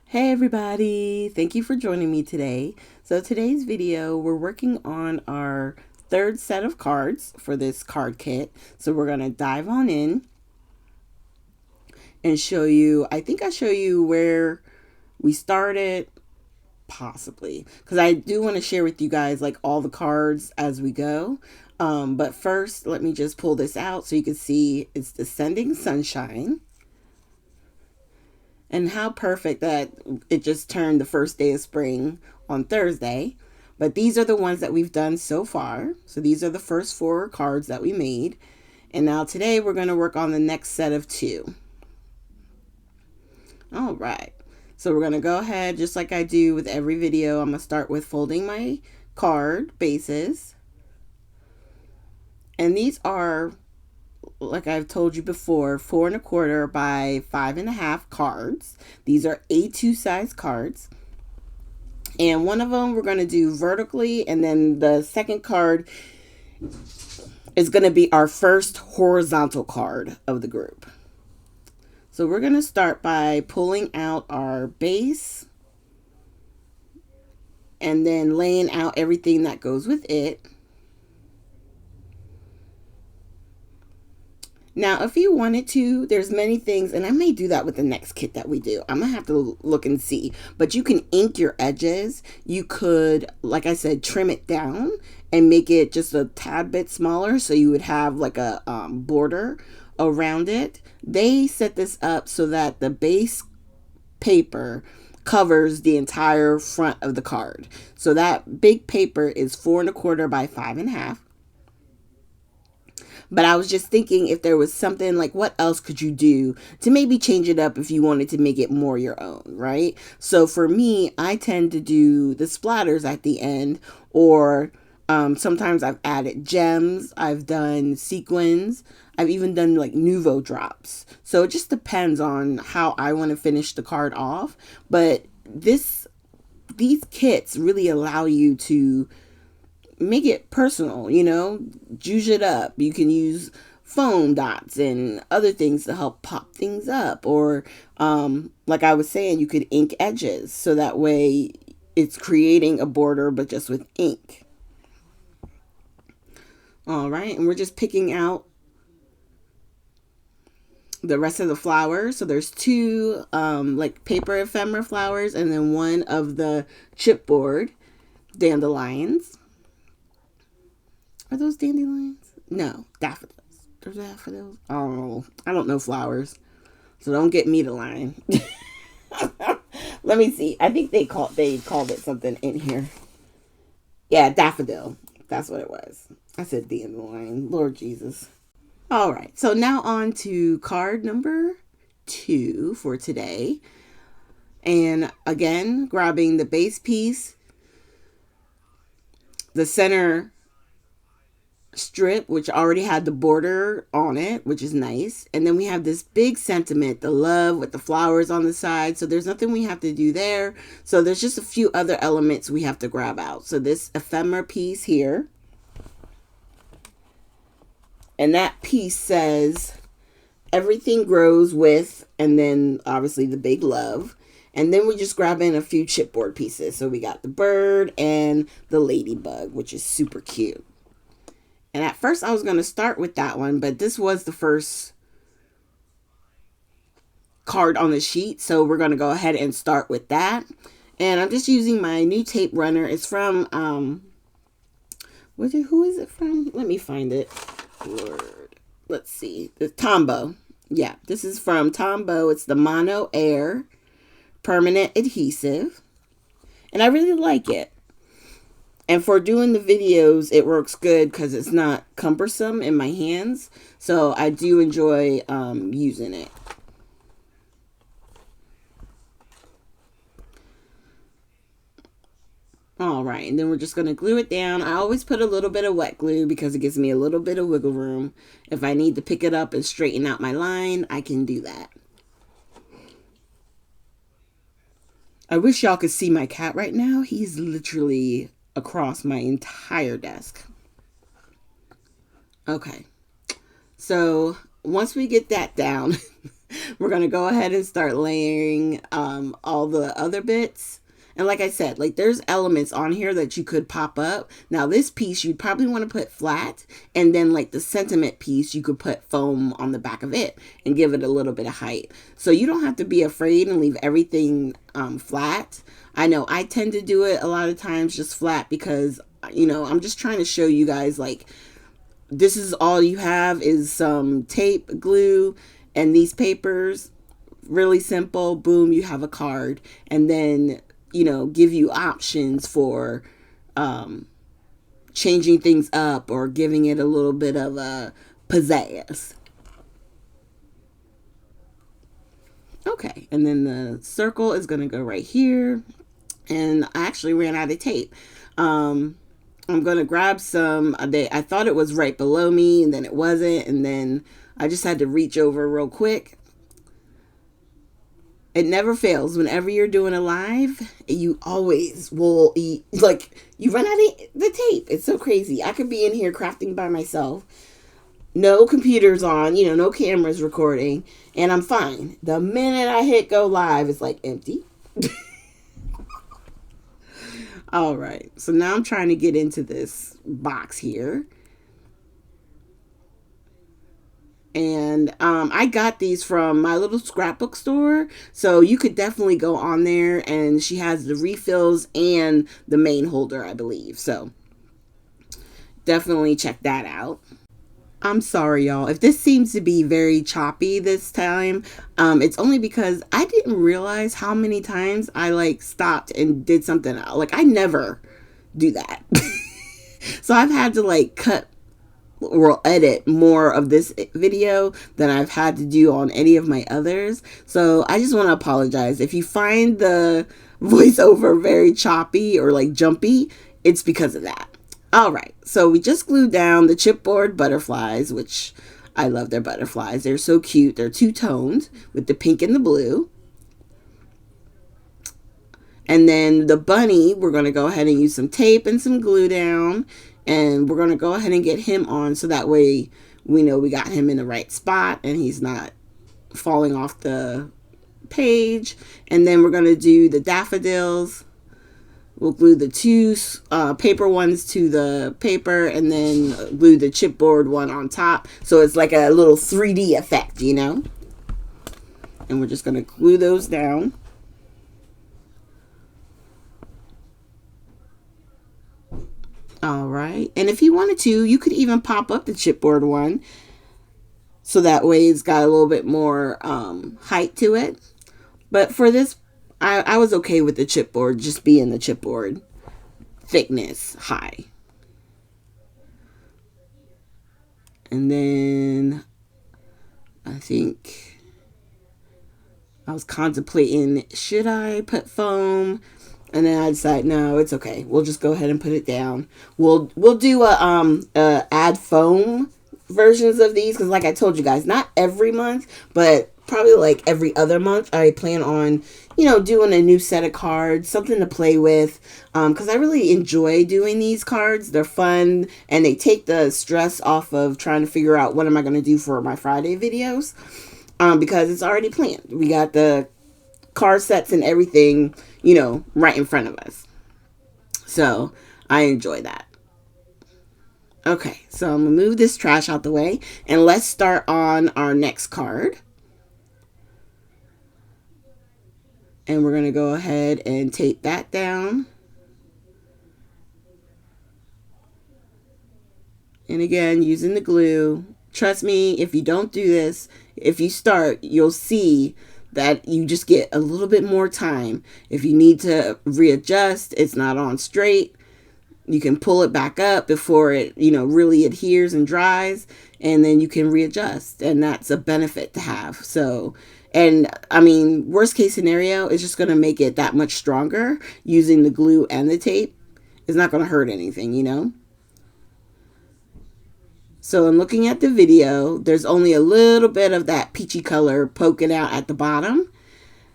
Hey everybody, thank you for joining me today. So today's video, we're working on our third set of cards for this card kit. So we're going to dive on in and show you, I think I show you where we started, possibly, because I do want to share with you guys like all the cards as we go. But first, let me just pull this out so you can see it's Descending Sunshine. And how perfect that it just turned the first day of spring on Thursday. But these are the ones that we've done so far. So these are the first four cards that we made. And now today we're going to work on the next set of two. All right. So we're going to go ahead, just like I do with every video. I'm going to start with folding my card bases. And these are, like I've told you before, 4¼ by 5½ cards. These are A2 size cards. And one of them we're going to do vertically, and then the second card is going to be our first horizontal card of the group. So we're going to start by pulling out our base and then laying out everything that goes with it. Now, if you wanted to, there's many things, and I may do that with the next kit that we do. I'm going to have to look and see. But you can ink your edges. You could, like I said, trim it down and make it just a tad bit smaller so you would have like a border around it. They set this up so that the base paper covers the entire front of the card. So that big paper is 4¼ by 5½. But I was just thinking if there was something like what else could you do to maybe change it up if you wanted to make it more your own, right? So for me, I tend to do the splatters at the end, or sometimes I've added gems, I've done sequins, I've even done like Nuvo drops. So it just depends on how I want to finish the card off. But these kits really allow you to make it personal, juice it up. You can use foam dots and other things to help pop things up. Or, like I was saying, you could ink edges. So that way it's creating a border, but just with ink. All right. And we're just picking out the rest of the flowers. So there's two, like paper ephemera flowers, and then one of the chipboard dandelions. Are those dandelions? No, daffodils. They're daffodils. Oh, I don't know flowers, so don't get me to line. Let me see. I think they called it something in here. Yeah, daffodil. That's what it was. I said dandelion. Lord Jesus. All right. So now on to card number 2 for today. And again, grabbing the base piece, the center strip, which already had the border on it, which is nice. And then we have this big sentiment, the love with the flowers on the side. So there's nothing we have to do there. So there's just a few other elements we have to grab out. So this ephemera piece here. And that piece says, everything grows with, and then obviously the big love. And then we just grab in a few chipboard pieces. So we got the bird and the ladybug, which is super cute. And at first I was going to start with that one, but this was the first card on the sheet. So we're going to go ahead and start with that. And I'm just using my new tape runner. It's from, who is it from? Let me find it. Lord. Let's see. The Tombow. Yeah, this is from Tombow. It's the Mono Air Permanent Adhesive. And I really like it. And for doing the videos, it works good because it's not cumbersome in my hands. So I do enjoy using it. All right, and then we're just going to glue it down. I always put a little bit of wet glue because it gives me a little bit of wiggle room. If I need to pick it up and straighten out my line, I can do that. I wish y'all could see my cat right now. He's literally across my entire desk. Okay. So once we get that down, we're going to go ahead and start layering all the other bits. And like I said, like there's elements on here that you could pop up. Now this piece you'd probably want to put flat, and then like the sentiment piece you could put foam on the back of it and give it a little bit of height. So you don't have to be afraid and leave everything flat. I know I tend to do it a lot of times just flat because, you know, I'm just trying to show you guys like this is all you have is some tape, glue, and these papers. Really simple. Boom, you have a card. And then, you know, give you options for changing things up or giving it a little bit of a pizzazz. Okay, and then the circle is going to go right here. And I actually ran out of tape. I'm going to grab some. I thought it was right below me, and then it wasn't. And then I just had to reach over real quick. It never fails. Whenever you're doing a live, you always will eat. Like, you run out of the tape. It's so crazy. I could be in here crafting by myself. No computers on, you know, no cameras recording. And I'm fine. The minute I hit go live, it's like empty. All right, so now I'm trying to get into this box here. And I got these from my little scrapbook store. So you could definitely go on there, and she has the refills and the main holder, I believe. So definitely check that out. I'm sorry, y'all. If this seems to be very choppy this time, it's only because I didn't realize how many times I like stopped and did something. Like I never do that. So I've had to like cut or edit more of this video than I've had to do on any of my others. So I just want to apologize. If you find the voiceover very choppy or like jumpy, it's because of that. All right, so we just glued down the chipboard butterflies, which I love their butterflies. They're so cute. They're two-toned with the pink and the blue. And then the bunny, we're going to go ahead and use some tape and some glue down. And we're going to go ahead and get him on so that way we know we got him in the right spot and he's not falling off the page. And then we're going to do the daffodils. We'll glue the two paper ones to the paper and then glue the chipboard one on top. So it's like a little 3D effect, you know? And we're just going to glue those down. All right. And if you wanted to, you could even pop up the chipboard one. So that way it's got a little bit more height to it. But for this, I was okay with the chipboard just being the chipboard thickness high. And then I think I was contemplating, should I put foam? And then I decided, no, it's okay. We'll just go ahead and put it down. We'll do a add foam versions of these because like I told you guys, not every month, but probably like every other month I plan on, you know, doing a new set of cards, something to play with, because I really enjoy doing these cards. They're fun and they take the stress off of trying to figure out what am I going to do for my Friday videos, because it's already planned. We got the card sets and everything, you know, right in front of us. So I enjoy that. Okay, so I'm going to move this trash out the way and let's start on our next card. And we're going to go ahead and tape that down. And again, using the glue. Trust me, if you don't do this, if you start, you'll see that you just get a little bit more time. If you need to readjust, it's not on straight, you can pull it back up before it, you know, really adheres and dries, and then you can readjust. And that's a benefit to have. So, and I mean, worst case scenario is just going to make it that much stronger using the glue and the tape. It's not going to hurt anything, you know? So in looking at the video, there's only a little bit of that peachy color poking out at the bottom.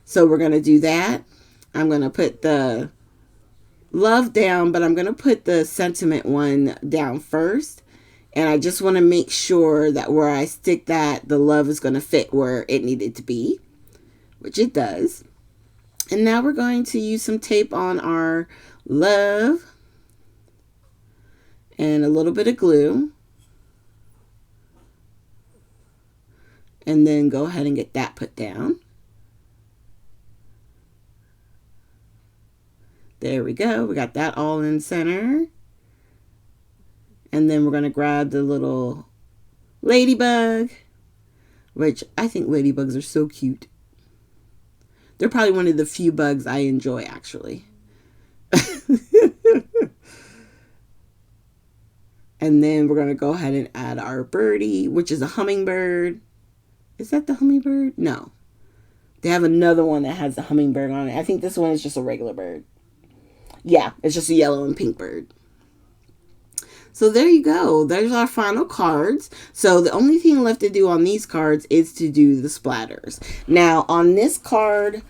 So we're going to do that. I'm going to put the love down, but I'm going to put the sentiment one down first. And I just want to make sure that where I stick that, the love is going to fit where it needed to be, which it does. And now we're going to use some tape on our love and a little bit of glue. And then go ahead and get that put down. There we go. We got that all in center. And then we're going to grab the little ladybug, which I think ladybugs are so cute. They're probably one of the few bugs I enjoy, actually. And then we're going to go ahead and add our birdie, which is a hummingbird. Is that the hummingbird? No. They have another one that has the hummingbird on it. I think this one is just a regular bird. Yeah, it's just a yellow and pink bird. So there you go. There's our final cards. So the only thing left to do on these cards is to do the splatters. Now on this card,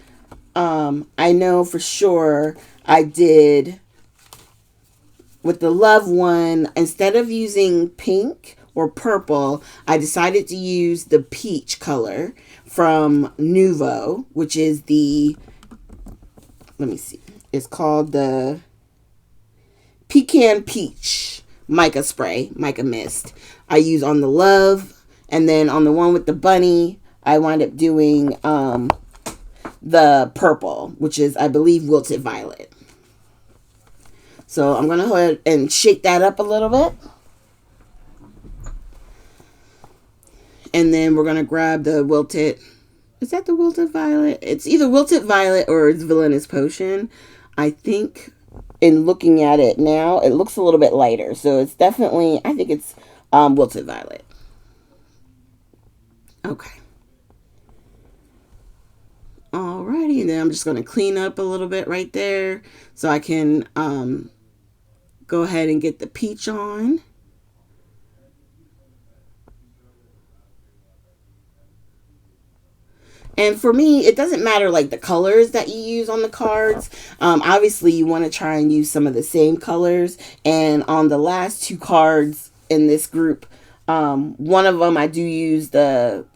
I know for sure I did with the love one, instead of using pink or purple, I decided to use the peach color from Nuvo, which is the, let me see, it's called the Pecan Peach mica spray, mica mist. I use on the love, and then on the one with the bunny, I wind up doing the purple, which is, I believe, Wilted Violet. So I'm going to go ahead and shake that up a little bit. And then we're going to grab the Wilted, is that the Wilted Violet? It's either Wilted Violet or it's Villainous Potion. I think in looking at it now, it looks a little bit lighter. So it's definitely, I think it's Wilted Violet. Okay. Alrighty, and then I'm just going to clean up a little bit right there so I can go ahead and get the peach on. And for me, it doesn't matter like the colors that you use on the cards. Obviously, you want to try and use some of the same colors. And on the last two cards in this group, one of them I do use the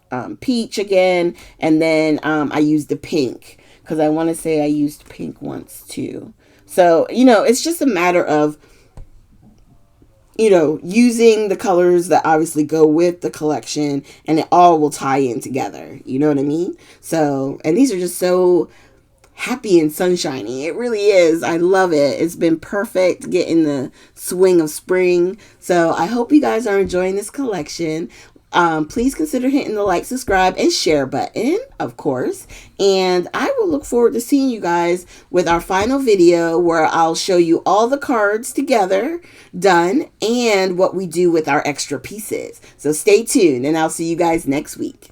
peach again. And then I use the pink because I want to say I used pink once too. So, you know, it's just a matter of, you know, using the colors that obviously go with the collection, and it all will tie in together. You know what I mean? So, and these are just so happy and sunshiny. It really is. I love it. It's been perfect getting the swing of spring. So I hope you guys are enjoying this collection. Please consider hitting the like, subscribe, and share button, of course. And I will look forward to seeing you guys with our final video where I'll show you all the cards together, done, and what we do with our extra pieces. So stay tuned, and I'll see you guys next week.